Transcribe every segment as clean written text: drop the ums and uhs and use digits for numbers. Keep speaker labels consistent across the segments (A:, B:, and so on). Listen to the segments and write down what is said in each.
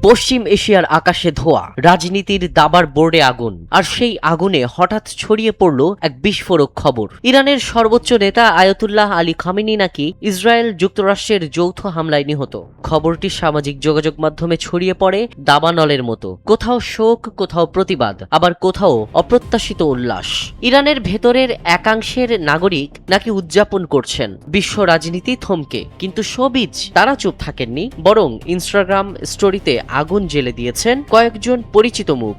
A: পশ্চিম এশিয়ার আকাশে ধোঁয়া, রাজনীতির দাবার বোর্ডে আগুন, আর সেই আগুনে হঠাৎ ছড়িয়ে পড়ল এক বিস্ফোরক খবর। ইরানের সর্বোচ্চ নেতা আয়াতুল্লাহ আলী খামেনি নাকি ইসরায়েল যুক্তরাষ্ট্রের যৌথ হামলায় নিহত। খবরটি সামাজিক যোগাযোগ মাধ্যমে ছড়িয়ে পড়ে দাবানলের মতো, কোথাও শোক, কোথাও প্রতিবাদ, আবার কোথাও অপ্রত্যাশিত উল্লাস। ইরানের ভেতরের একাংশের নাগরিক নাকি উদযাপন করছেন, বিশ্ব রাজনীতি থমকে, কিন্তু শোবিজ তারা চুপ থাকেননি, বরং ইনস্টাগ্রাম স্টোরিতে আগুন জ্বেলে দিয়েছেন কয়েকজন পরিচিত মুখ।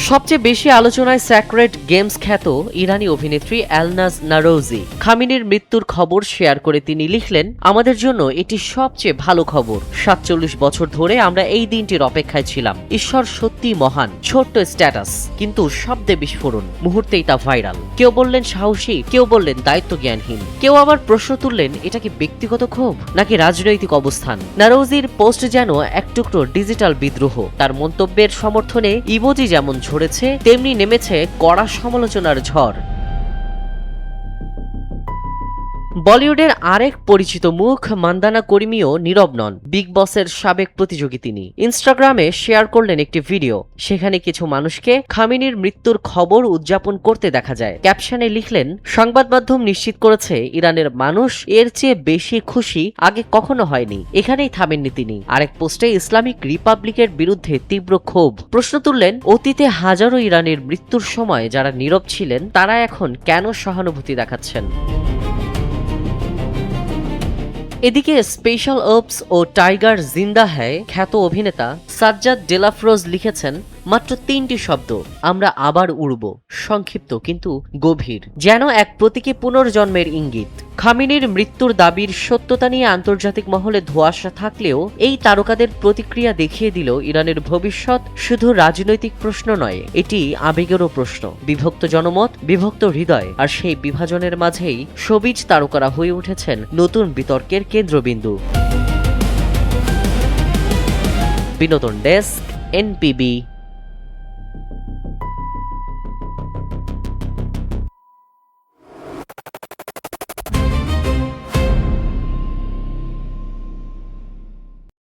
A: সবচেয়ে বেশি আলোচনায় স্যাক্রেড গেমস খ্যাত ইরানি অভিনেত্রী এলনাজ নারৌজি। খামেনির মৃত্যুর খবর শেয়ার করে তিনি লিখলেন, আমাদের জন্য এটি সবচেয়ে ভালো খবর। ৪৭ বছর ধরে আমরা এই দিনটির অপেক্ষায় ছিলাম। ঈশ্বর সত্যি মহান। ছোট্ট স্ট্যাটাস, কিন্তু শব্দে বিস্ফোরণ, মুহূর্তেই তা ভাইরাল। কেউ বললেন সাহসী, কেউ বললেন দায়িত্বজ্ঞানহীন, কেউ আবার প্রশ্ন তুললেন এটা কি ব্যক্তিগত ক্ষোভ নাকি রাজনৈতিক অবস্থান। নারৌজির পোস্ট যেন এক টুকরো ডিজিটাল বিদ্রোহ। তার মন্তব্যের সমর্থনে ইমোজি যেমন ঝরেছে, তেমনি নেমেছে কড়া সমালোচনার ঝড়। বলিউডের আরেক পরিচিত মুখ মান্দানা করিমিও নীরব নন। বিগ বসের সাবেক প্রতিযোগী তিনি। ইনস্টাগ্রামে শেয়ার করলেন একটি ভিডিও। সেখানে কিছু মানুষকে খামেনির মৃত্যুর খবর উদযাপন করতে দেখা যায়। ক্যাপশনে লিখলেন, সংবাদ মাধ্যম নিশ্চিত করেছে ইরানের মানুষ এর চেয়ে বেশি খুশি আগে কখনো হয়নি। এখানেই থামেননি তিনি। আরেক পোস্টে ইসলামিক রিপাবলিকের বিরুদ্ধে তীব্র ক্ষোভ। প্রশ্ন তুললেন, অতীতে হাজারো ইরানের মৃত্যুর সময় যারা নীরব ছিলেন তারা এখন কেন সহানুভূতি দেখাচ্ছেন। এদিকে স্পেশাল ওপস ও টাইগার জিন্দা হ্যায় খ্যাত অভিনেতা সাজ্জাদ ডেলাফরোজ লিখেছেন, মাত্র ৩টি শব্দ, আমরা আবার উড়ব। সংক্ষিপ্ত কিন্তু গভীর, যেন এক প্রতীকী পুনর্জন্মের ইঙ্গিত। খামেনির মৃত্যুর দাবির সত্যতা নিয়ে আন্তর্জাতিক মহলে ধোঁয়াশা থাকলেও এই তারকাদের প্রতিক্রিয়া দেখিয়ে দিল ইরানের ভবিষ্যৎ শুধু রাজনৈতিক প্রশ্ন নয়, এটি আবেগেরও প্রশ্ন। বিভক্ত জনমত, বিভক্ত হৃদয়, আর সেই বিভাজনের মাঝেই শোবিজ তারকারা হয়ে উঠেছেন নতুন বিতর্কের কেন্দ্রবিন্দু। বিনোদন ডেস্ক, NPB।